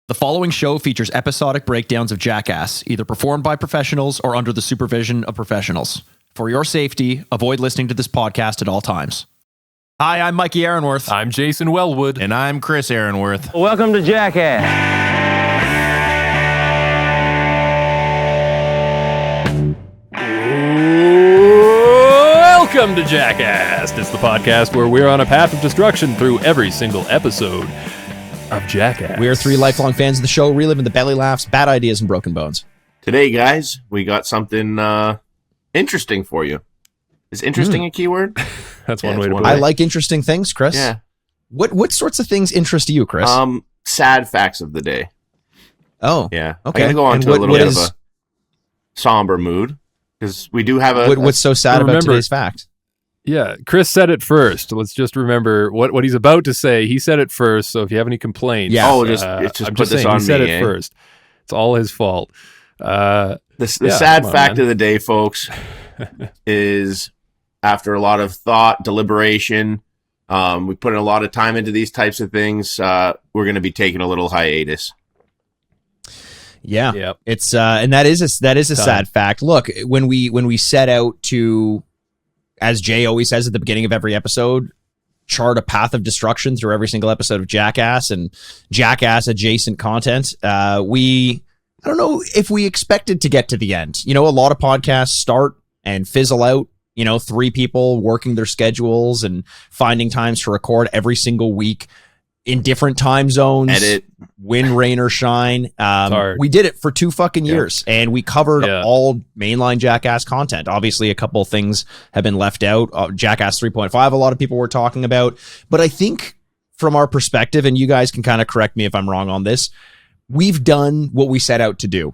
The following show features episodic breakdowns of Jackass, either performed by professionals or under the supervision of professionals. For your safety, avoid listening to this podcast at all times. Hi, I'm Mikey Aaronworth. I'm Jason Wellwood. And I'm Chris Aaronworth. Welcome to Jackass. Welcome to Jackast. It's the podcast where we're on a path of destruction through every single episode of Jackass. We are three lifelong fans of the show, reliving the belly laughs, bad ideas, and broken bones. Today, guys, we got something interesting for you. Is interesting a keyword? That's one way to put it. I like interesting things, Chris. Yeah. What sorts of things interest you, Chris? Sad facts of the day. Oh. Yeah. Okay. I'm going to go on to a little bit of a somber mood, because we do have what's so sad about today's fact? Yeah, Chris said it first. Let's just remember what he's about to say. He said it first, so if you have any complaints... Yeah. Just put this on me. He said it first. It's all his fault. The sad fact of the day, folks, is after a lot of thought, deliberation, we put in a lot of time into these types of things, we're going to be taking a little hiatus. Yeah. Yep. It's and that is a sad fact. Look, when we set out to, as Jay always says at the beginning of every episode, chart a path of destruction through every single episode of Jackass and Jackass adjacent content, I don't know if we expected to get to the end. You know, a lot of podcasts start and fizzle out, you know, three people working their schedules and finding times to record every single week in different time zones, Edit, wind, rain, or shine. We did it for 2 fucking years, and we covered all mainline Jackass content. Obviously, a couple of things have been left out. Jackass 3.5, a lot of people were talking about. But I think from our perspective, and you guys can kind of correct me if I'm wrong on this, we've done what we set out to do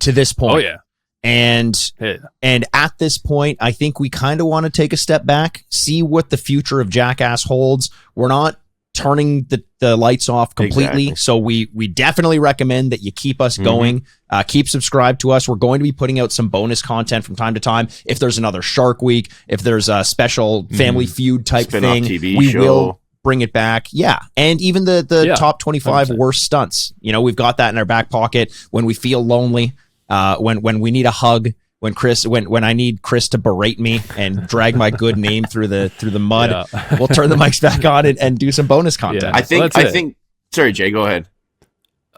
to this point. Oh, yeah. And at this point, I think we kind of want to take a step back, see what the future of Jackass holds. We're not turning the lights off completely. Exactly. So we definitely recommend that you keep us going, keep subscribed to us. We're going to be putting out some bonus content from time to time. If there's another Shark Week, if there's a special Family Feud type thing, we will bring it back. Yeah. And even the top 25 100%. Worst stunts, you know, we've got that in our back pocket when we feel lonely, when we need a hug. When I need Chris to berate me and drag my good name through the mud, we'll turn the mics back on and do some bonus content. Yeah. I think. Sorry, Jay, go ahead.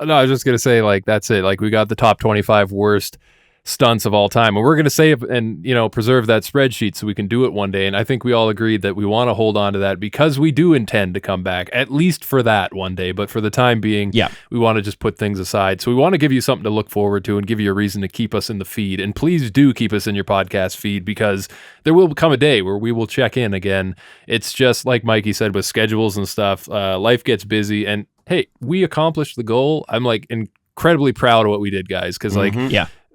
No, I was just gonna say, like, that's it. Like, we got the top 25 worst stunts of all time, and we're gonna save and preserve that spreadsheet so we can do it one day. And I think we all agreed that we want to hold on to that because we do intend to come back at least for that one day. But for the time being, we want to just put things aside. So we want to give you something to look forward to and give you a reason to keep us in the feed. And please do keep us in your podcast feed, because there will come a day where we will check in again. It's just like Mikey said, with schedules and stuff, life gets busy. And hey, we accomplished the goal. I'm like incredibly proud of what we did, guys, because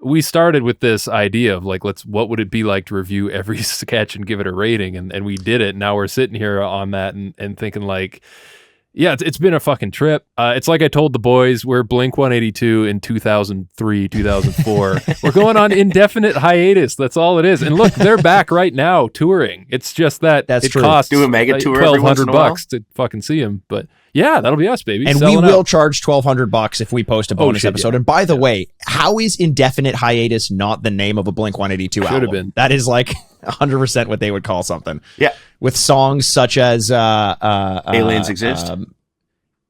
we started with this idea of like, what would it be like to review every sketch and give it a rating? And we did it. Now we're sitting here on that and thinking like, yeah, it's been a fucking trip. It's like I told the boys, we're Blink 182 in 2003, 2004. We're going on indefinite hiatus. That's all it is. And look, they're back right now touring. It's just that it costs do a mega tour $1,200 to fucking see them. But yeah, that'll be us, baby. And we will charge $1,200 if we post a bonus episode. Yeah. And by the way, how is indefinite hiatus not the name of a Blink 182 album? Should have been. That is like 100% what they would call something. Yeah. With songs such as Aliens Exist.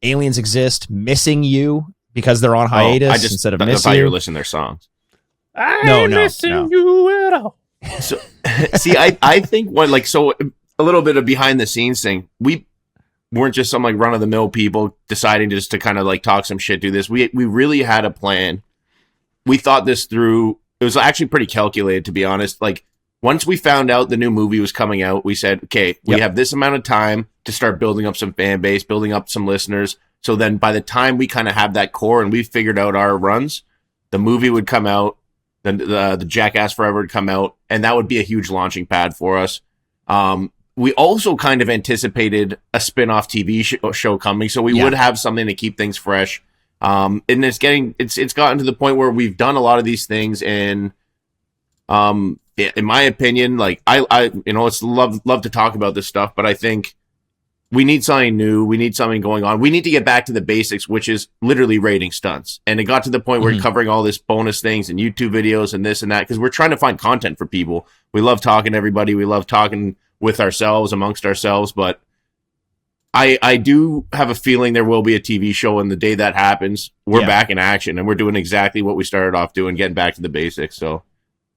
Aliens Exist, Missing You, because they're on hiatus instead of Missing You. I thought you were listening to their songs. I'm missing you at all. So, see, I think a little bit of behind the scenes thing. We weren't just some like run of the mill people deciding just to kind of like talk some shit, do this. We really had a plan. We thought this through. It was actually pretty calculated, to be honest. Like, once we found out the new movie was coming out, we said, okay, we have this amount of time to start building up some fan base, building up some listeners. So then by the time we kind of have that core and we figured out our runs, the movie would come out, then the Jackass Forever would come out, and that would be a huge launching pad for us. We also kind of anticipated a spin-off TV show coming, so we would have something to keep things fresh. And it's gotten to the point where we've done a lot of these things, and in my opinion, like I it's love to talk about this stuff, but I think we need something new. We need something going on. We need to get back to the basics, which is literally rating stunts. And it got to the point where we're covering all this bonus things and YouTube videos and this and that, because we're trying to find content for people. We love talking to everybody. We love talking with ourselves, amongst ourselves. But I do have a feeling there will be a TV show, and the day that happens, we're back in action, and we're doing exactly what we started off doing, getting back to the basics. So.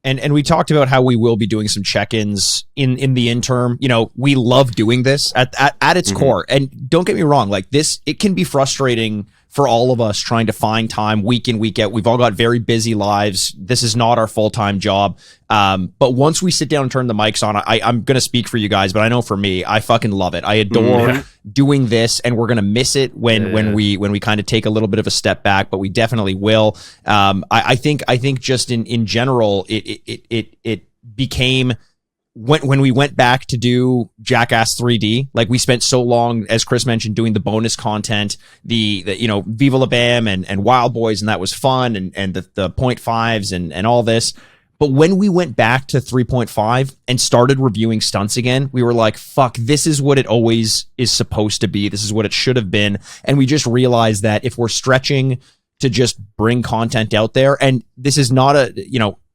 And we talked about how we will be doing some check-ins in the interim. You know, we love doing this at its core. And don't get me wrong, like this, it can be frustrating for all of us trying to find time week in, week out. We've all got very busy lives. This is not our full-time job. But once we sit down and turn the mics on, I'm going to speak for you guys, but I know for me, I fucking love it. I adore doing this, and we're going to miss it when we kind of take a little bit of a step back, but we definitely will. I think just in general, it became when we went back to do Jackass 3D, like we spent so long, as Chris mentioned, doing the bonus content, the Viva La Bam and Wild Boys, and that was fun, and the 0.5s and all this. But when we went back to 3.5 and started reviewing stunts again, we were like, fuck, this is what it always is supposed to be. This is what it should have been. And we just realized that if we're stretching to just bring content out there, and this is not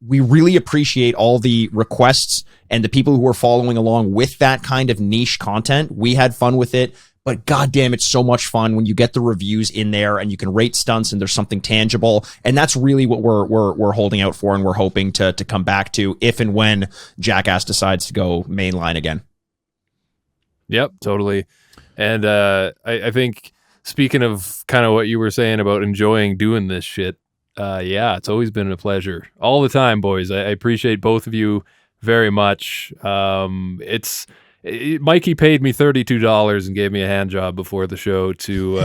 we really appreciate all the requests and the people who are following along with that kind of niche content. We had fun with it, but goddamn, it's so much fun when you get the reviews in there and you can rate stunts and there's something tangible. And that's really what we're holding out for, and we're hoping to come back to if and when Jackass decides to go mainline again. Yep, totally. And I think, speaking of kind of what you were saying about enjoying doing this shit, it's always been a pleasure all the time, boys. I appreciate both of you very much. Mikey paid me $32 and gave me a hand job before the show to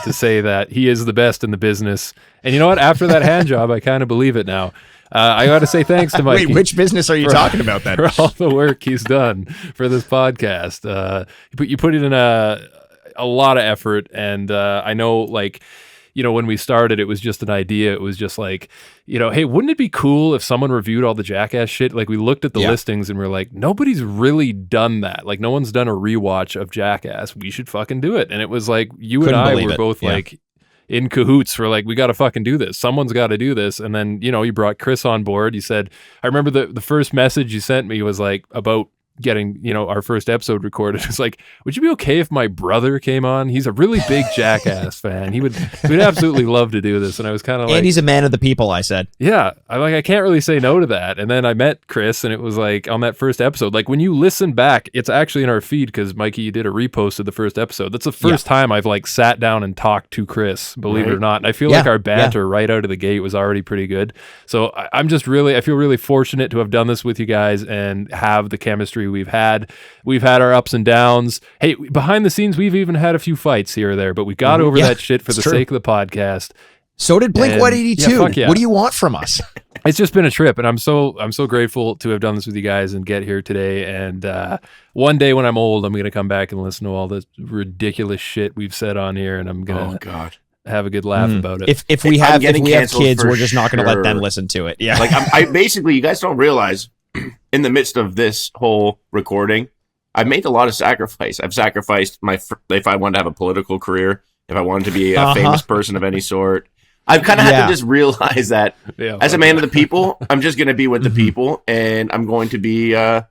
say that he is the best in the business. And you know what? After that hand job, I kind of believe it now. I got to say thanks to Mikey. Wait, which business are you talking about then? For all the work he's done for this podcast. You put it in a lot of effort, and I know, like, when we started, it was just an idea. It was just like, hey, wouldn't it be cool if someone reviewed all the Jackass shit? Like, we looked at the listings and we're like, nobody's really done that. Like, no one's done a rewatch of Jackass. We should fucking do it. And it was like, and I were both like in cahoots. We're like, we got to fucking do this. Someone's got to do this. And then, you brought Chris on board. You said, I remember the first message you sent me was like about getting our first episode recorded. It's like, would you be okay if my brother came on? He's a really big Jackass fan. He would absolutely love to do this. And I was kind of like, and he's a man of the people, I said. Yeah, I can't really say no to that. And then I met Chris, and it was like, on that first episode, like, when you listen back, it's actually in our feed, because Mikey, you did a repost of the first episode. That's the first time I've like sat down and talked to Chris, believe it or not. And I feel like our banter right out of the gate was already pretty good. So I feel really fortunate to have done this with you guys and have the chemistry we've had. We've had our ups and downs. Hey, behind the scenes, we've even had a few fights here or there, but we got over that shit for the sake of the podcast. So did Blink 182. What do you want from us? It's just been a trip, and I'm so grateful to have done this with you guys and get here today. And one day when I'm old, I'm going to come back and listen to all the ridiculous shit we've said on here, and I'm going to have a good laugh about it. If we have kids, we're just not going to let them listen to it. Yeah. Like, I basically, you guys don't realize, in the midst of this whole recording, I've made a lot of sacrifice. I've sacrificed if I wanted to have a political career, if I wanted to be a famous person of any sort. I've kind of had to just realize that as a man of the people, I'm just going to be with the people, and I'm going to be, I've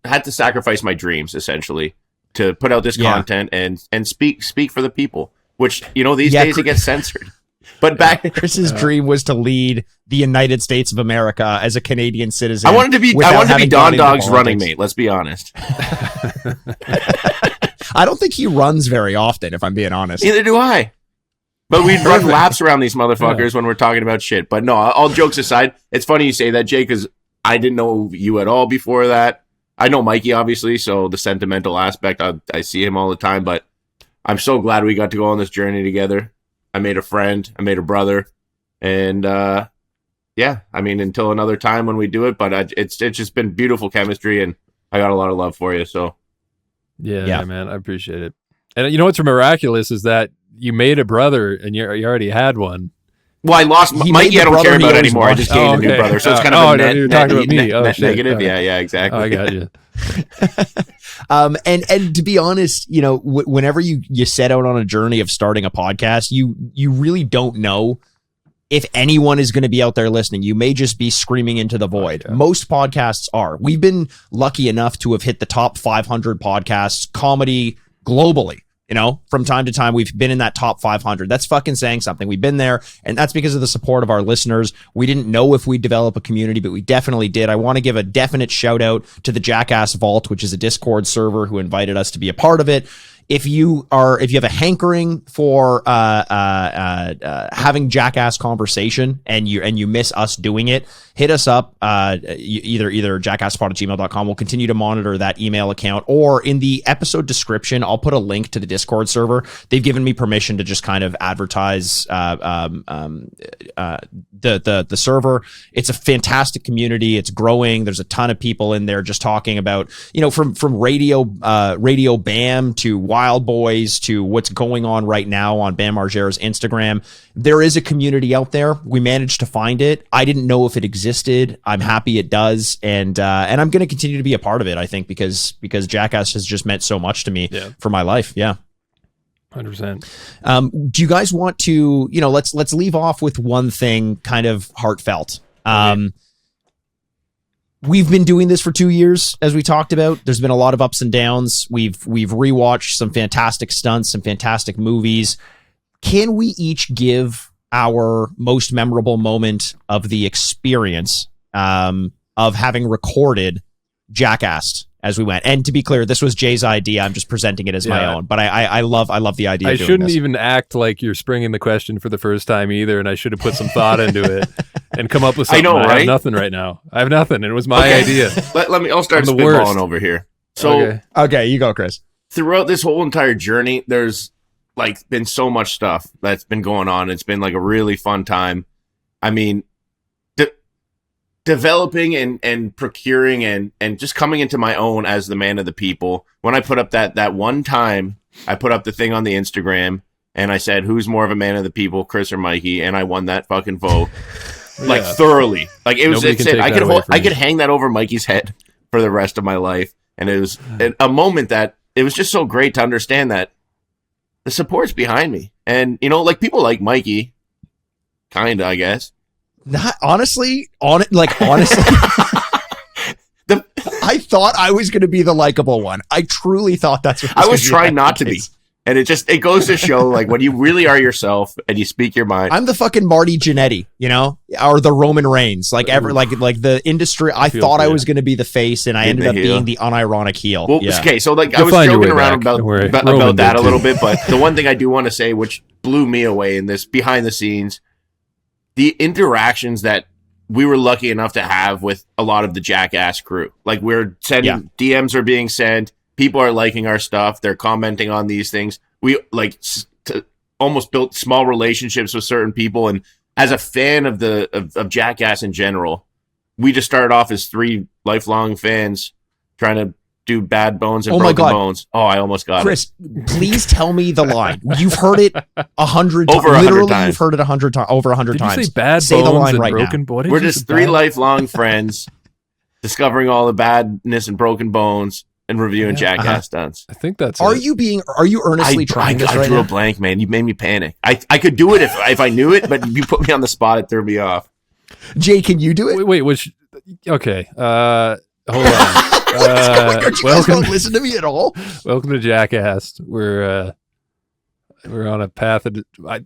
had to sacrifice my dreams, essentially, to put out this content and speak for the people, which, these days it gets censored. But back, Chris's dream was to lead the United States of America as a Canadian citizen. I wanted to be Don Dog's running mate. Let's be honest. I don't think he runs very often, if I'm being honest. Neither do I. But we'd run laps around these motherfuckers when we're talking about shit. But no, all jokes aside, it's funny you say that, Jay, because I didn't know you at all before that. I know Mikey, obviously, so the sentimental aspect, I see him all the time. But I'm so glad we got to go on this journey together. I made a friend. I made a brother. And, until another time when we do it. But it's just been beautiful chemistry, and I got a lot of love for you. So, yeah, man, I appreciate it. And you know what's miraculous is that you made a brother, and you already had one. Well, I lost Mikey. I don't care about anymore. I just gained a new brother, so it's kind of a net negative. Okay. Yeah, exactly. I got you. And to be honest, you know, whenever you set out on a journey of starting a podcast, you really don't know if anyone is going to be out there listening. You may just be screaming into the void. Okay. Most podcasts are. We've been lucky enough to have hit the top 500 podcasts, comedy globally. You know, from time to time, we've been in that top 500. That's fucking saying something. We've been there, and that's because of the support of our listeners. We didn't know if we'd develop a community, but we definitely did. I want to give a definite shout out to the Jackass Vault, which is a Discord server who invited us to be a part of it. If you have a hankering for having Jackass conversation and you miss us doing it, hit us up either jackassspot@gmail.com. We'll continue to monitor that email account, or in the episode description, I'll put a link to the Discord server. They've given me permission to just kind of advertise the server. It's a fantastic community. It's growing. There's a ton of people in there just talking about, you know, from radio BAM to Wild Boys to what's going on right now on Bam Margera's Instagram. There is a community out there. We managed to find it. I didn't know if it existed. I'm happy it does, and I'm going to continue to be a part of it. I think because Jackass has just meant so much to me for my life. Yeah. 100%. Do you guys want to, you know, let's leave off with one thing kind of heartfelt. We've been doing this for 2 years, as we talked about. There's been a lot of ups and downs. We've rewatched some fantastic stunts, some fantastic movies. Can we each give our most memorable moment of the experience of having recorded Jackass as we went? And to be clear, this was Jay's idea. I'm just presenting it as my own, but I love the idea. I shouldn't even act like you're springing the question for the first time either, and I should have put some thought into it and come up with something. I know, right? I have nothing right now. I have nothing. It was my idea. I'll start spitballing over here. So, okay, you go, Chris. Throughout this whole entire journey, there's like been so much stuff that's been going on. It's been like a really fun time. I mean, developing and procuring and just coming into my own as the man of the people. When I put up that one time, I put up the thing on the Instagram and I said, who's more of a man of the people, Chris or Mikey? And I won that fucking vote. Like thoroughly. Like it was, I could hang that over Mikey's head for the rest of my life. And it was a moment that it was just so great to understand that the support's behind me. And, you know, like people like Mikey, kinda, I guess. Not honestly, honestly, I thought I was going to be the likable one. I truly thought that's what I was trying not to be. And it goes to show, like, when you really are yourself and you speak your mind. I'm the fucking Marty Jannetty, you know, or the Roman Reigns, like the industry. I thought I was going to be the face, and I ended up being the unironic heel. Well, okay, so like I was joking around about that a little bit, but the one thing I do want to say, which blew me away in this behind the scenes, the interactions that we were lucky enough to have with a lot of the Jackass crew. Like we're sending DMs are being sent. People are liking our stuff. They're commenting on these things. We like almost built small relationships with certain people. And as a fan of Jackass in general, we just started off as 3 lifelong fans trying to do bad bones and broken bones. Oh, I almost got Chris, please tell me the line. You've heard it 100 times. Literally, you've heard it 100 times. Over 100 times. Did you say bad say bones the line and right broken now. bodies? We're just 3 lifelong friends discovering all the badness and broken bones and reviewing Jackass stunts. I think that's Are you earnestly trying this right now? I drew a blank, man. You made me panic. I could do it if I knew it, but you put me on the spot, it threw me off. Jay, can you do it? Wait, okay. Hold on. You guys don't listen to me at all. Welcome to Jackass. We're on a path of I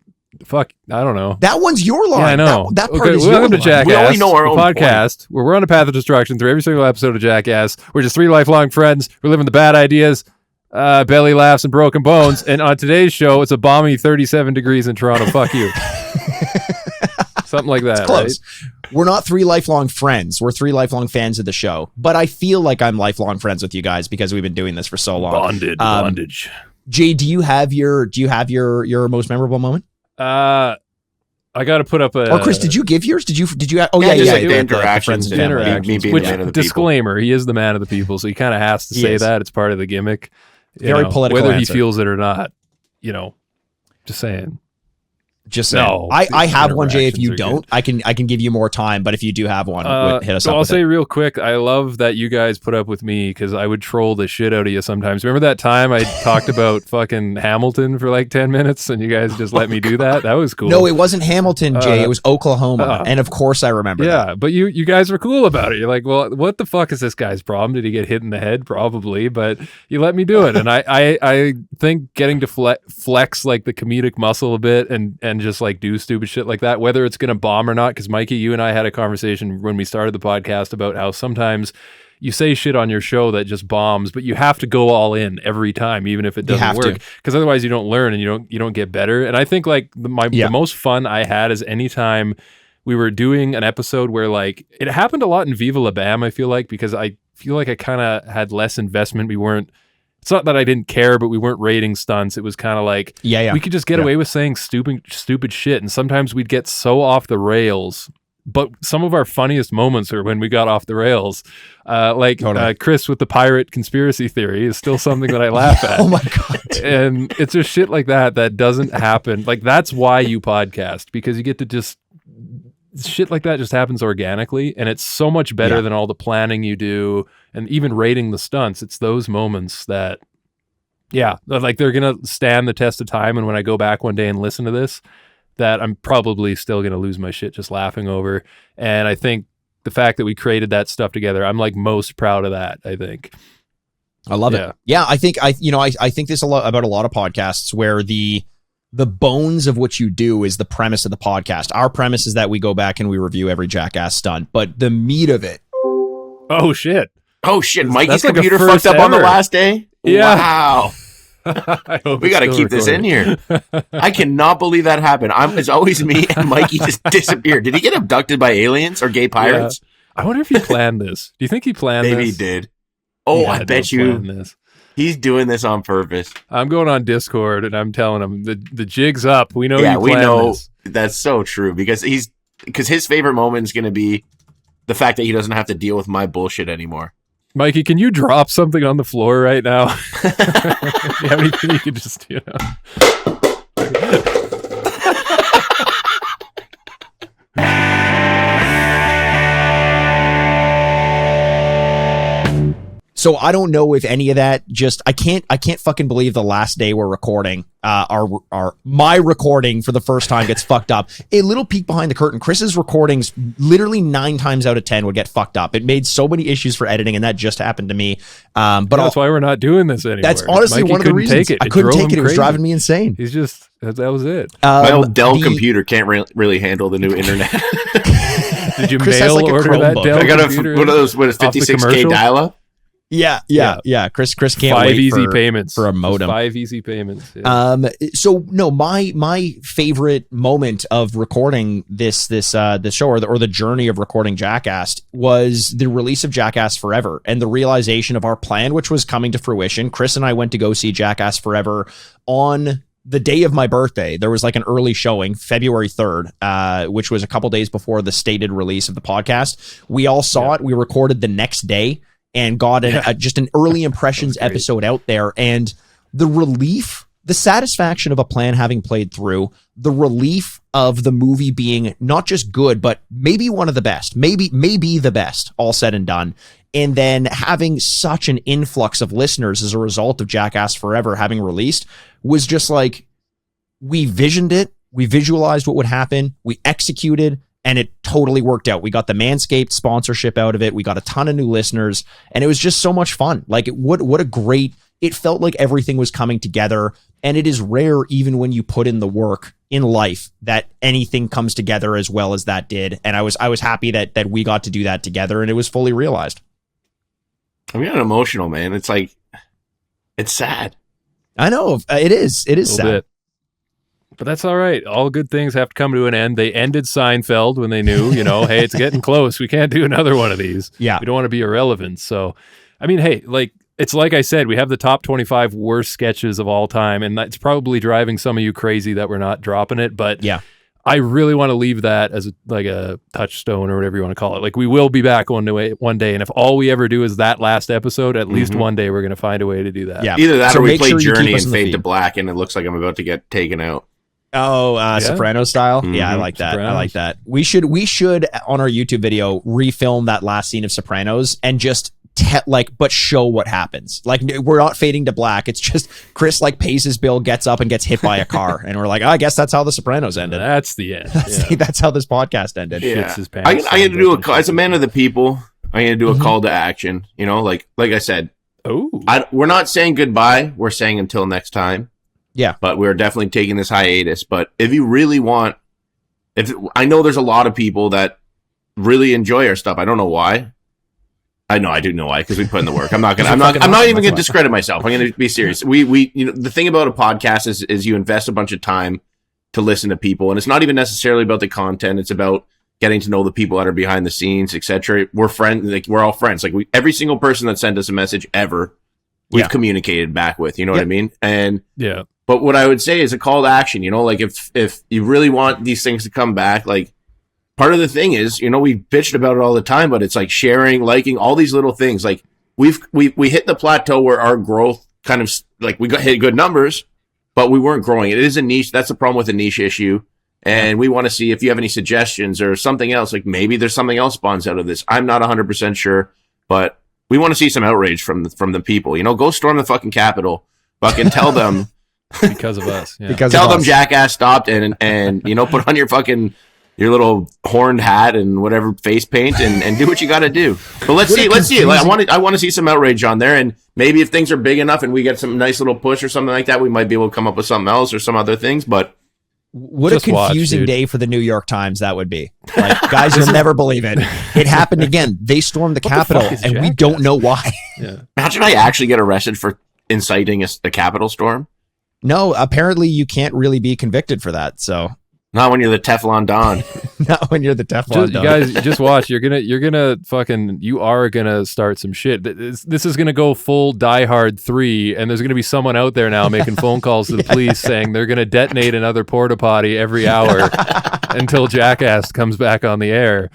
don't know. That one's your line. Yeah, I know. That part is welcome your to line. Jackass. We only know our own podcast where we're on a path of destruction through every single episode of Jackass. We're just 3 lifelong friends. We're living the bad ideas, belly laughs, and broken bones. And on today's show, it's a balmy 37 degrees in Toronto. Fuck you. Something like that. It's close. Right? We're not 3 lifelong friends. We're 3 lifelong fans of the show. But I feel like I'm lifelong friends with you guys because we've been doing this for so long. Bondage. Jay, do you have your most memorable moment? I got to put up a. Or Chris, did you give yours? Did you? Oh yeah. The interactions. Me being the man of the disclaimer: he is the man of the people, so he kind of has to say that. It's part of the gimmick. Very political. Whether answer. he feels it or not, just saying. Just saying. No, I have one, Jay. If interactions you are don't, I can give you more time. But if you do have one, hit us so up. I'll with say it. real quick, I love that you guys put up with me because I would troll the shit out of you sometimes. Remember that time I talked about fucking Hamilton for like 10 minutes and you guys just let me do that? That was cool. No, it wasn't Hamilton, Jay. It was Oklahoma, and of course I remember. Yeah, that. but you guys were cool about it. You're like, well, what the fuck is this guy's problem? Did he get hit in the head? Probably, but you let me do it, and I think getting to flex like the comedic muscle a bit and just like do stupid shit like that, whether it's going to bomb or not. Because Mikey, you and I had a conversation when we started the podcast about how sometimes you say shit on your show that just bombs, but you have to go all in every time, even if it doesn't work, because otherwise you don't learn and you don't get better. And I think like the most fun I had is anytime we were doing an episode where like it happened a lot in Viva La Bam. I feel like because I feel like I kind of had less investment. We weren't. It's not that I didn't care, but we weren't rating stunts. It was kind of like we could just get away with saying stupid shit, and sometimes we'd get so off the rails. But some of our funniest moments are when we got off the rails. Chris with the pirate conspiracy theory is still something that I laugh at. Oh my God. And it's just shit like that doesn't happen. Like that's why you podcast, because you get to just shit like that just happens organically, and it's so much better than all the planning you do and even rating the stunts. It's those moments that like they're gonna stand the test of time, and when I go back one day and listen to this, that I'm probably still gonna lose my shit just laughing over. And I think the fact that we created that stuff together, I'm like most proud of that. I think I love it. Yeah, I think I think this a lot about a lot of podcasts where the bones of what you do is the premise of the podcast. Our premise is that we go back and we review every Jackass stunt, but the meat of it. Oh shit! Mikey's computer fucked up on the last day. Yeah. Wow. We got to keep this in here. I cannot believe that happened. It's always me and Mikey just disappeared. Did he get abducted by aliens or gay pirates? Yeah. I wonder if he planned this. Do you think he planned Maybe this? Maybe he did. Oh, yeah, I bet you. He's doing this on purpose. I'm going on Discord and I'm telling him the jig's up. We know we know this. That's so true because his favorite moment is going to be the fact that he doesn't have to deal with my bullshit anymore. Mikey, can you drop something on the floor right now? Do you have anything you can just, So I don't know if any of that I can't fucking believe the last day we're recording, my recording for the first time gets fucked up. A little peek behind the curtain. Chris's recordings literally 9 times out of 10 would get fucked up. It made so many issues for editing, and that just happened to me. But that's why we're not doing this anymore. That's honestly Mikey one of the reasons. I couldn't take it. It was driving me insane. He's just, that was it. My old Dell computer can't really handle the new internet. Did you Chris mail has like order that Dell I got computer? One of those, 56K dial-up? Yeah. Chris can't 5 wait easy payments for a modem. 5 easy payments. Yeah. So no, my favorite moment of recording this show or the journey of recording Jackass was the release of Jackass Forever and the realization of our plan, which was coming to fruition. Chris and I went to go see Jackass Forever on the day of my birthday. There was like an early showing, February 3rd, which was a couple days before the stated release of the podcast. We all saw it. We recorded the next day and got just an early impressions episode out there. And the relief, the satisfaction of a plan having played through, the relief of the movie being not just good, but maybe one of the best, maybe the best, all said and done. And then having such an influx of listeners as a result of Jackass Forever having released was just like, we visioned it, we visualized what would happen, we executed, and it totally worked out. We got the Manscaped sponsorship out of it. We got a ton of new listeners, and it was just so much fun. Like, what a great, it felt like everything was coming together, and it is rare, even when you put in the work in life, that anything comes together as well as that did. And I was happy that we got to do that together, and it was fully realized. I'm getting emotional, man. It's like, it's sad. I know. It is sad. Bit. But that's all right. All good things have to come to an end. They ended Seinfeld when they knew, hey, it's getting close. We can't do another one of these. Yeah. We don't want to be irrelevant. So, I mean, hey, it's like I said, we have the top 25 worst sketches of all time, and that's probably driving some of you crazy that we're not dropping it. But yeah, I really want to leave that as a touchstone or whatever you want to call it. Like, we will be back one day, and if all we ever do is that last episode, at least one day we're going to find a way to do that. Yeah. Either that or we play Journey and Fade to Black, and it looks like I'm about to get taken out. Soprano style. Yeah, I like that. Sopranos. I like that. We should on our YouTube video refilm that last scene of Sopranos and just but show what happens. Like, we're not fading to black. It's just Chris like pays his bill, gets up and gets hit by a car, and we're like, I guess that's how the Sopranos ended. That's the end. That's how this podcast ended. Yeah. Shits his pants. I'm gonna do as a man of the people. I'm gonna do a call to action. You know, like I said. Oh, we're not saying goodbye. We're saying until next time. Yeah, but we're definitely taking this hiatus. But if you really want, I know there's a lot of people that really enjoy our stuff. I don't know why. I know I do know why, because we put in the work. I'm not even gonna discredit myself. I'm gonna be serious. We the thing about a podcast is you invest a bunch of time to listen to people, and it's not even necessarily about the content. It's about getting to know the people that are behind the scenes, etc. We're friends. Like, we're all friends. Like, every single person that sent us a message ever, we've communicated back with. You know what I mean? And but what I would say is a call to action. You know, like, if you really want these things to come back, like, part of the thing is, you know, we bitched about it all the time, but it's like sharing, liking, all these little things. Like, we hit the plateau where our growth kind of, like, we hit good numbers, but we weren't growing. It is a niche. That's the problem with a niche issue. And we want to see if you have any suggestions or something else. Like, maybe there's something else spawns out of this. I'm not 100% sure, but we want to see some outrage from the people. You know, go storm the fucking Capitol. Fucking tell them. because of us. Yeah. Tell them Jackass stopped and you know, put on your little horned hat and whatever face paint and do what you got to do. But let's see. Like, I want to see some outrage on there, and maybe if things are big enough and we get some nice little push or something like that, we might be able to come up with something else or some other things. But what a confusing day for the New York Times that would be. Like, guys, you'll never believe it. It happened again. They stormed the Capitol, and we don't know why. Yeah. Imagine I actually get arrested for inciting a Capitol storm. No, apparently you can't really be convicted for that. So. Not when you're the Teflon Don. Not when you're the Teflon Don. You guys, just watch. You are gonna start some shit. This is gonna go full Die Hard 3, and there's gonna be someone out there now making phone calls to the police saying they're gonna detonate another porta potty every hour until Jackass comes back on the air.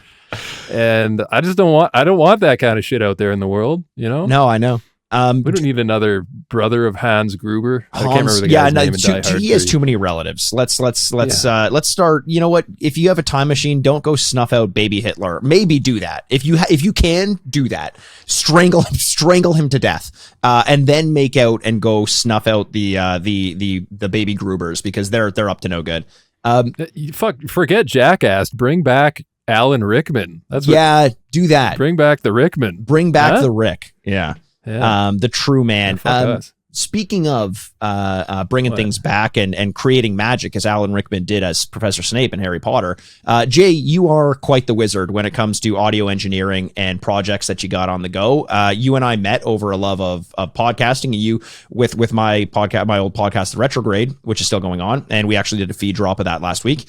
And I don't want that kind of shit out there in the world. You know? No, I know. We don't need another brother of Hans Gruber. I can't remember the guy's name in Die Hard 3. He has too many relatives. Let's start. You know what? If you have a time machine, don't go snuff out baby Hitler. Maybe do that. If you can do that, strangle him to death, and then make out and go snuff out the baby Grubers, because they're up to no good. Forget Jackass. Bring back Alan Rickman. Do that. Bring back the Rickman. Bring back the Rick. Yeah. The true man. Speaking of bringing things back and creating magic, as Alan Rickman did as Professor Snape in Harry Potter, Jay, you are quite the wizard when it comes to audio engineering and projects that you got on the go. You and I met over a love of podcasting, and you with my podcast, my old podcast, The Retrograde, which is still going on, and we actually did a feed drop of that last week.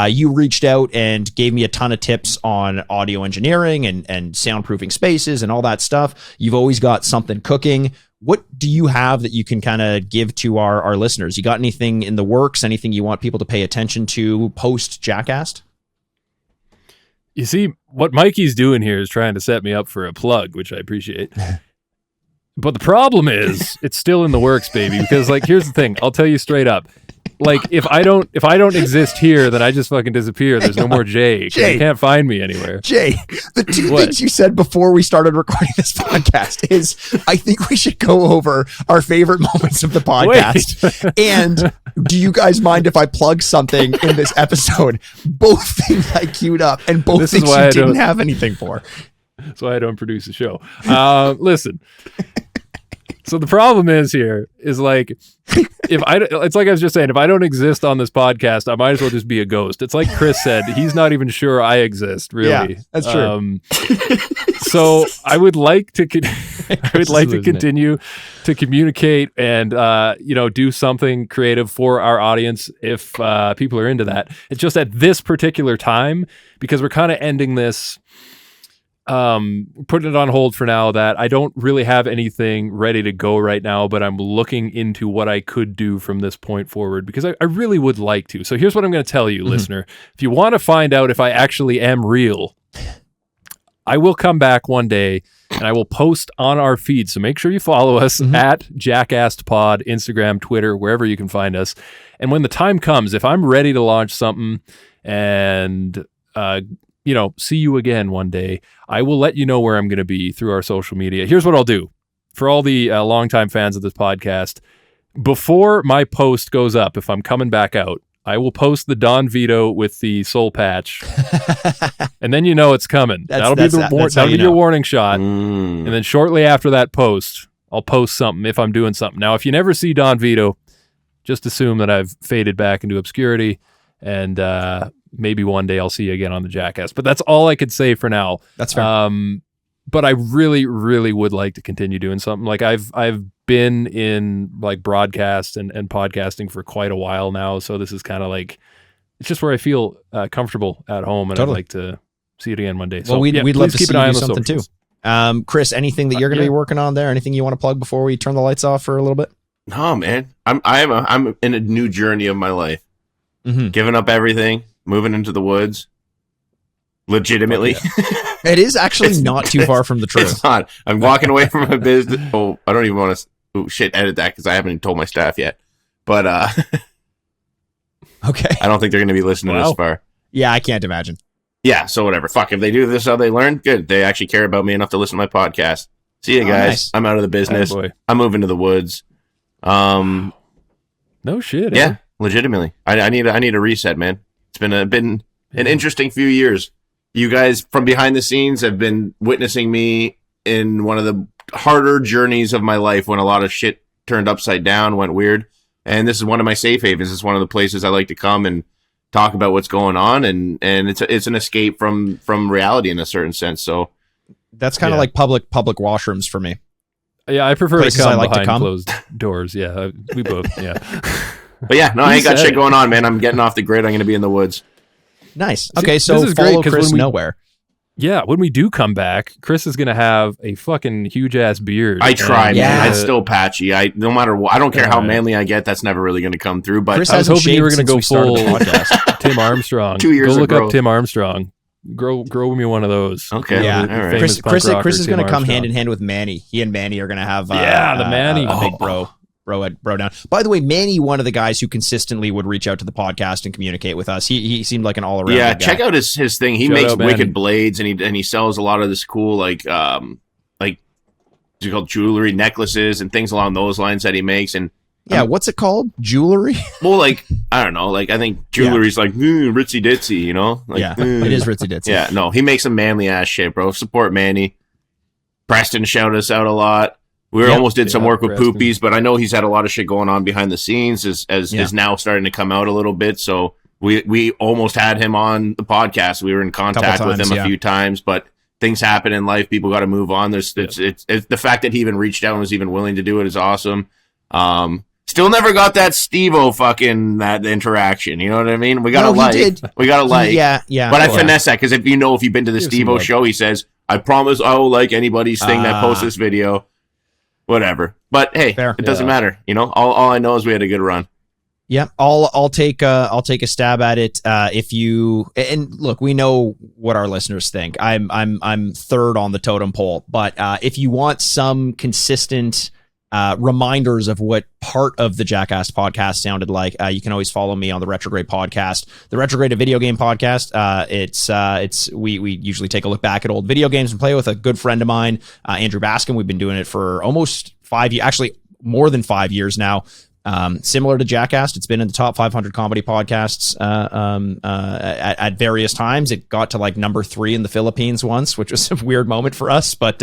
You reached out and gave me a ton of tips on audio engineering and soundproofing spaces and all that stuff. You've always got something cooking. What do you have that you can kind of give to our listeners? You got anything in the works? Anything you want people to pay attention to post Jackast? You see, what Mikey's doing here is trying to set me up for a plug, which I appreciate. But the problem is, it's still in the works, baby. Because, like, here's the thing. I'll tell you straight up. Like, if I don't exist here, then I just fucking disappear. There's no more Jay. You can't find me anywhere. Jay, the two things you said before we started recording this podcast is, I think we should go over our favorite moments of the podcast. And do you guys mind if I plug something in this episode? Both things I queued up, and both things you didn't have anything for. That's why I don't produce a show. Listen. So the problem is like, it's like I was just saying, if I don't exist on this podcast, I might as well just be a ghost. It's like Chris said, he's not even sure I exist, really. Yeah, that's true. So I would like to continue to communicate and, do something creative for our audience if people are into that. It's just at this particular time, because we're kind of ending this, putting it on hold for now, that I don't really have anything ready to go right now, but I'm looking into what I could do from this point forward, because I really would like to. So here's what I'm going to tell you, listener. If you want to find out if I actually am real, I will come back one day and I will post on our feed. So make sure you follow us at Jackass Pod, Instagram, Twitter, wherever you can find us. And when the time comes, if I'm ready to launch something and, see you again one day, I will let you know where I'm going to be through our social media. Here's what I'll do. For all the longtime fans of this podcast, before my post goes up, if I'm coming back out, I will post the Don Vito with the soul patch, and then it's coming. That'll be your warning shot. And then shortly after that post, I'll post something if I'm doing something. Now, if you never see Don Vito, just assume that I've faded back into obscurity, and maybe one day I'll see you again on the Jackass. But that's all I could say for now. That's fair. But I really, really would like to continue doing something. Like I've been in like broadcast and podcasting for quite a while now. So this is kind of like, it's just where I feel comfortable at home, and Totally. I'd like to see it again one day. Well, So we'd love to keep see an eye you on do the something socials. too. Chris, anything that you're going to be working on there? Anything you want to plug before we turn the lights off for a little bit? No, man. I'm in a new journey of my life. Mm-hmm. Giving up everything, moving into the woods. Legitimately. It is actually not too far from the truth. It's not. I'm walking away from my business. Oh, I don't even want to edit that because I haven't even told my staff yet. But Okay. I don't think they're going to be listening this far. Yeah, I can't imagine. Yeah, so whatever. Fuck, if they do this how they learn, good. They actually care about me enough to listen to my podcast. See you guys. Nice. I'm out of the business. Oh, boy. I'm moving to the woods. No shit. Yeah, legitimately. I need a reset, man. It's been an interesting few years. You guys from behind the scenes have been witnessing me in one of the harder journeys of my life when a lot of shit turned upside down, went weird. And this is one of my safe havens. It's one of the places I like to come and talk about what's going on, and it's an escape from reality in a certain sense. So that's kind of like public washrooms for me. Yeah, I prefer Places to come I like to behind come. closed doors. Yeah, we both. Yeah. But yeah, no, I ain't got shit going on, man. I'm getting off the grid. I'm going to be in the woods. Nice. Okay, so this is great, follow 'cause Chris when we- nowhere. Yeah, when we do come back, Chris is gonna have a fucking huge ass beard. I try, And, man. Yeah. It's still patchy. No matter what. I don't care how manly I get. That's never really going to come through. But Chris I was hasn't hoping you were shaved gonna since go we started full the podcast. Tim Armstrong. 2 years Go of look growth. up Tim Armstrong. Grow me one of those. Okay. Yeah. All right. Famous Chris punk rocker, is going to Tim come hand Armstrong. in hand with Manny. He and Manny are going to have the Manny. a big bro down. By the way, Manny, one of the guys who consistently would reach out to the podcast and communicate with us. He seemed like an all around. Yeah, guy. check out his thing. He Shout makes out, Manny. wicked blades, and he sells a lot of this cool like what's it called, jewelry, necklaces, and things along those lines that he makes. And Yeah, what's it called? Jewelry? well, like I don't know, like I think jewelry's like ritzy ditzy, you know? Like, Yeah, it is ritzy ditzy. Yeah, no, he makes some manly ass shit, bro. Support Manny. Preston shout us out a lot. We almost did some work with Preston. Poopies, but I know he's had a lot of shit going on behind the scenes as is now starting to come out a little bit. So we almost had him on the podcast. We were in contact with him a few times, but things happen in life. People got to move on. It's the fact that he even reached out and was even willing to do it is awesome. Still never got that Steve-O fucking that interaction. You know what I mean? We got to We got to like. Yeah. But I finesse that because if you've been to the Steve-O show, he says, "I promise I will like anybody's thing that posts this video." Whatever. But hey, Fair. it doesn't matter. You know, all I know is we had a good run. Yeah, I'll take a stab at it. If you and look, we know what our listeners think. I'm third on the totem pole, but if you want some consistent reminders of what part of the Jackass podcast sounded like, you can always follow me on the Retrograde podcast, the Retrograde, a video game podcast. We usually take a look back at old video games and play with a good friend of mine, Andrew Baskin. We've been doing it for almost 5 years, actually more than 5 years now. Similar to Jackass, it's been in the top 500 comedy podcasts at various times. It got to like number 3 in the Philippines once, which was a weird moment for us, but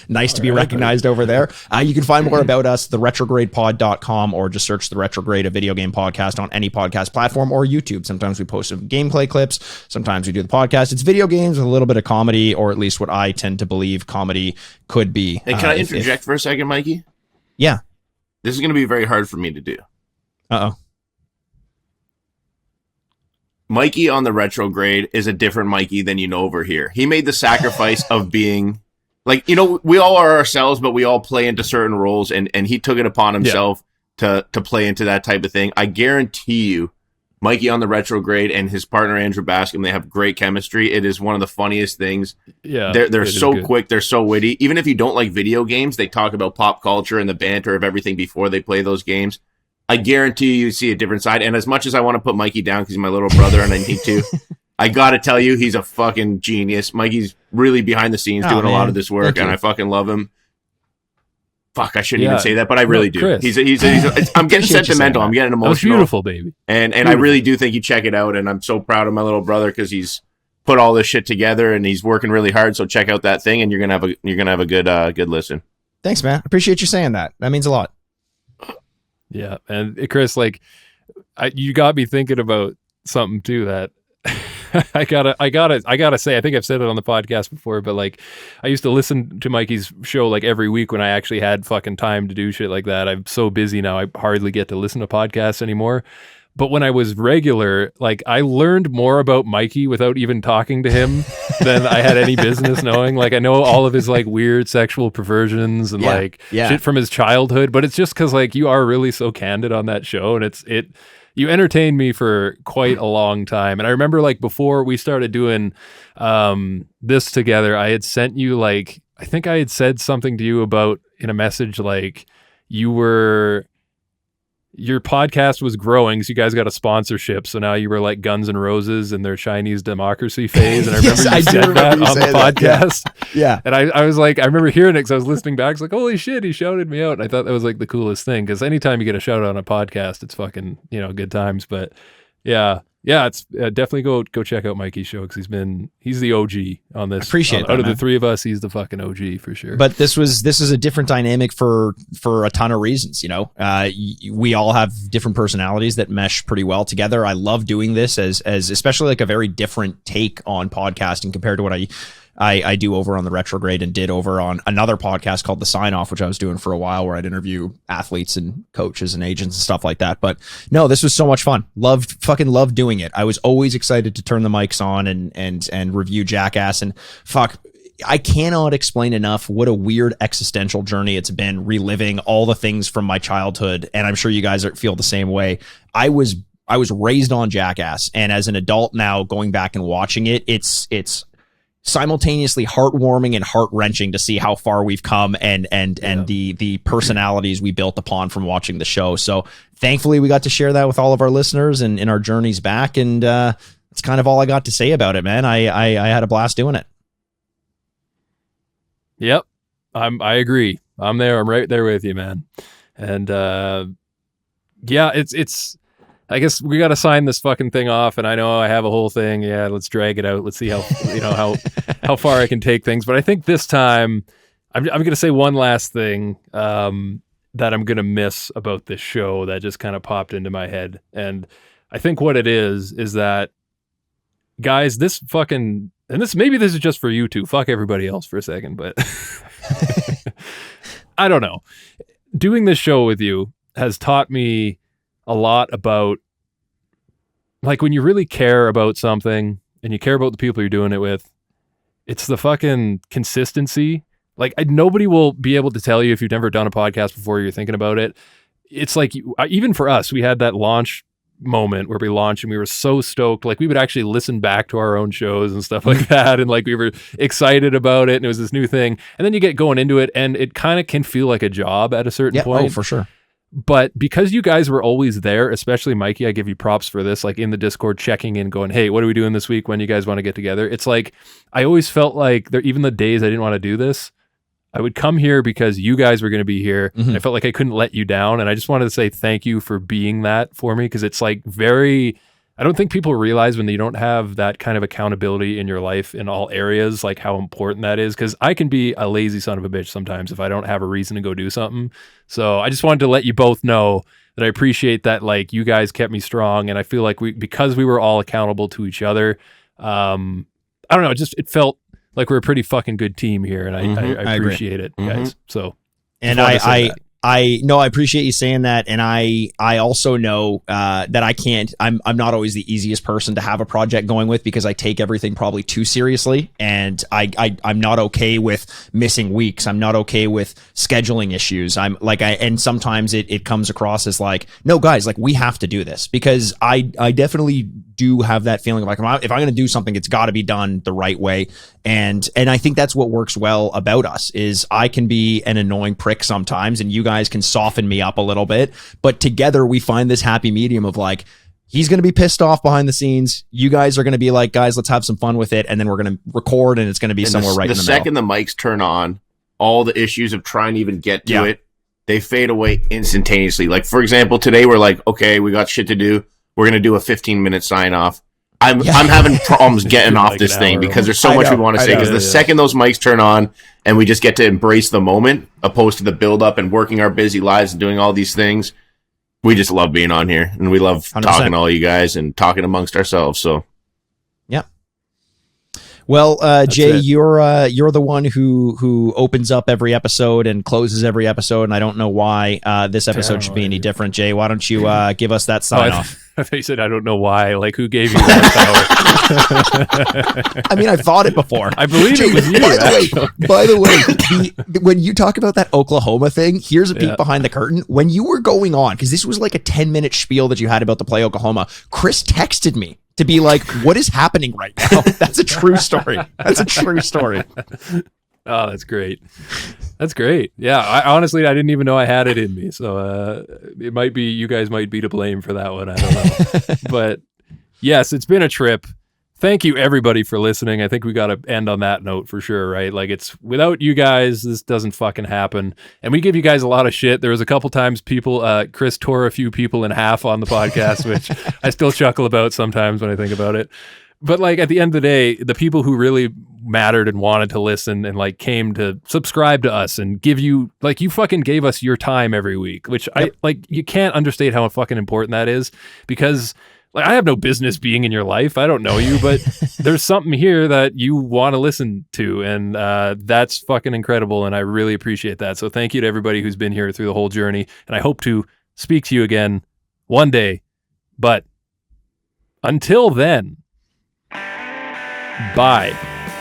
nice to be recognized over there. You can find more about us, theretrogradepod.com, or just search The Retrograde, a video game podcast, on any podcast platform or YouTube. Sometimes we post some gameplay clips. Sometimes we do the podcast. It's video games with a little bit of comedy, or at least what I tend to believe comedy could be. Hey, can I interject for a second, Mikey? Yeah. This is going to be very hard for me to do. Uh-oh. Mikey on the Retrograde is a different Mikey than you know over here. He made the sacrifice of being, like, you know, we all are ourselves, but we all play into certain roles, and he took it upon himself to play into that type of thing. I guarantee you, Mikey on the retrograde and his partner Andrew Bascom, they have great chemistry. It is one of the funniest things. Yeah, they're so quick, they're so witty. Even if you don't like video games, they talk about pop culture and the banter of everything before they play those games. I guarantee you see a different side. And as much as I want to put Mikey down because he's my little brother and I need to, I gotta tell you, he's a fucking genius. Mikey's really behind the scenes doing a lot of this work, and I fucking love him. Fuck, I shouldn't even say that, but I really do. Chris. I'm getting sentimental. I'm getting emotional. That's beautiful, baby. And I really do think you check it out. And I'm so proud of my little brother because he's put all this shit together and he's working really hard. So check out that thing, and you're gonna have a good listen. Thanks, man. Appreciate you saying that. That means a lot. Yeah, and Chris, like, you got me thinking about something too that. I gotta say, I think I've said it on the podcast before, but like, I used to listen to Mikey's show like every week when I actually had fucking time to do shit like that. I'm so busy now, I hardly get to listen to podcasts anymore. But when I was regular, like, I learned more about Mikey without even talking to him than I had any business knowing. Like, I know all of his like weird sexual perversions and shit from his childhood, but it's just because like you are really so candid on that show, and you entertained me for quite a long time. And I remember like before we started doing this together, I had sent you like, I think I had said something to you about in a message, like your podcast was growing, so you guys got a sponsorship. So now you were like Guns N' Roses in their Chinese democracy phase. And I remember you said that on the podcast. Yeah. And I was like, I remember hearing it because I was listening back. It's like, holy shit, he shouted me out. And I thought that was like the coolest thing, because anytime you get a shout out on a podcast, it's fucking, good times. But yeah, it's definitely go check out Mikey's show, because he's the OG on this. Appreciate that, out of man. the three of us, he's the fucking OG for sure. But this is a different dynamic for a ton of reasons. We all have different personalities that mesh pretty well together. I love doing this as especially like a very different take on podcasting compared to what I do over on the retrograde and did over on another podcast called The Sign Off, which I was doing for a while, where I'd interview athletes and coaches and agents and stuff like that. But no, this was so much fun. Fucking loved doing it. I was always excited to turn the mics on and review Jackass, and I cannot explain enough what a weird existential journey it's been, reliving all the things from my childhood. And I'm sure you guys feel the same way. I was raised on Jackass, and as an adult now going back and watching it, it's simultaneously heartwarming and heart-wrenching to see how far we've come and the personalities we built upon from watching the show. So thankfully we got to share that with all of our listeners and in our journeys back. And that's kind of all I got to say about it, man. I had a blast doing it. Yep. I agree. I'm right there with you, man. And yeah, it's I guess we got to sign this fucking thing off, and I know I have a whole thing. Yeah, let's drag it out. Let's see how how far I can take things. But I think this time I'm going to say one last thing that I'm going to miss about this show that just kind of popped into my head. And I think what it is that, guys, this is just for you two. Fuck everybody else for a second, but I don't know. Doing this show with you has taught me a lot about, like, when you really care about something and you care about the people you're doing it with, it's the fucking consistency. Like, nobody will be able to tell you if you've never done a podcast before, you're thinking about it. It's like, even for us, we had that launch moment where we launched and we were so stoked. Like, we would actually listen back to our own shows and stuff like that. And like, we were excited about it, and it was this new thing. And then you get going into it, and it kind of can feel like a job at a certain point. Oh, for sure. But because you guys were always there, especially Mikey, I give you props for this, like in the Discord, checking in, going, hey, what are we doing this week? When you guys want to get together? It's like, I always felt like even the days I didn't want to do this, I would come here because you guys were going to be here. Mm-hmm. I felt like I couldn't let you down. And I just wanted to say thank you for being that for me, because it's like I don't think people realize when you don't have that kind of accountability in your life in all areas, like how important that is. Because I can be a lazy son of a bitch sometimes if I don't have a reason to go do something. So I just wanted to let you both know that I appreciate that. Like, you guys kept me strong, and I feel like because we were all accountable to each other. I don't know. It felt like we're a pretty fucking good team here, and I appreciate it, guys. So, and I I appreciate you saying that, and I also know that I can't. I'm not always the easiest person to have a project going with because I take everything probably too seriously, and I'm not okay with missing weeks. I'm not okay with scheduling issues. And sometimes it comes across as like, no guys, like we have to do this, because I definitely do have that feeling of like, if I'm going to do something, it's got to be done the right way. And I think that's what works well about us is I can be an annoying prick sometimes and you guys can soften me up a little bit, but together we find this happy medium of like, he's going to be pissed off behind the scenes. You guys are going to be like, guys, let's have some fun with it. And then we're going to record and it's going to be somewhere right in the middle. The second the mics turn on, all the issues of trying to even get to it, they fade away instantaneously. Like, for example, today we're like, okay, we got shit to do. We're going to do a 15-minute sign off. I'm having problems getting off this thing because there's so much we want to say. Because the second those mics turn on and we just get to embrace the moment, opposed to the build up and working our busy lives and doing all these things, we just love being on here and we love 100%. Talking to all you guys and talking amongst ourselves. So, yeah. Well, Jay, you're the one who opens up every episode and closes every episode, and I don't know why this episode should be any different. Jay, why don't you give us that sign off? I thought you said, I don't know why. Like, who gave you that power? I mean, I've thought it before. I believe it was you. By the way, when you talk about that Oklahoma thing, here's a peek behind the curtain. When you were going on, because this was like a 10-minute spiel that you had about the play Oklahoma, Chris texted me to be like, what is happening right now? That's a true story. That's a true story. Oh, that's great. That's great. Yeah, I didn't even know I had it in me. So it might be, you guys might be to blame for that one. I don't know. But yes, it's been a trip. Thank you everybody for listening. I think we got to end on that note for sure, right? Like, it's without you guys, this doesn't fucking happen. And we give you guys a lot of shit. There was a couple times Chris tore a few people in half on the podcast, which I still chuckle about sometimes when I think about it. But like at the end of the day, the people who really mattered and wanted to listen and like came to subscribe to us and give you, like, you fucking gave us your time every week, which you can't understate how fucking important that is, because like I have no business being in your life. I don't know you, but there's something here that you want to listen to, and that's fucking incredible, and I really appreciate that. So thank you to everybody who's been here through the whole journey, and I hope to speak to you again one day. But until then, bye.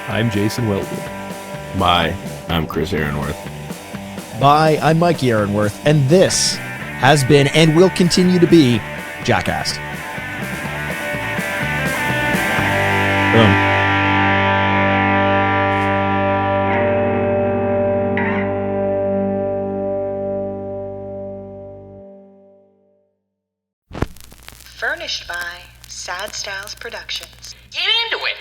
I'm Jason Wilden. Bye. I'm Chris Aaronworth. Bye. I'm Mikey Aaronworth, and this has been and will continue to be Jackast. Boom. Furnished by Sad Styles Productions. Get into it.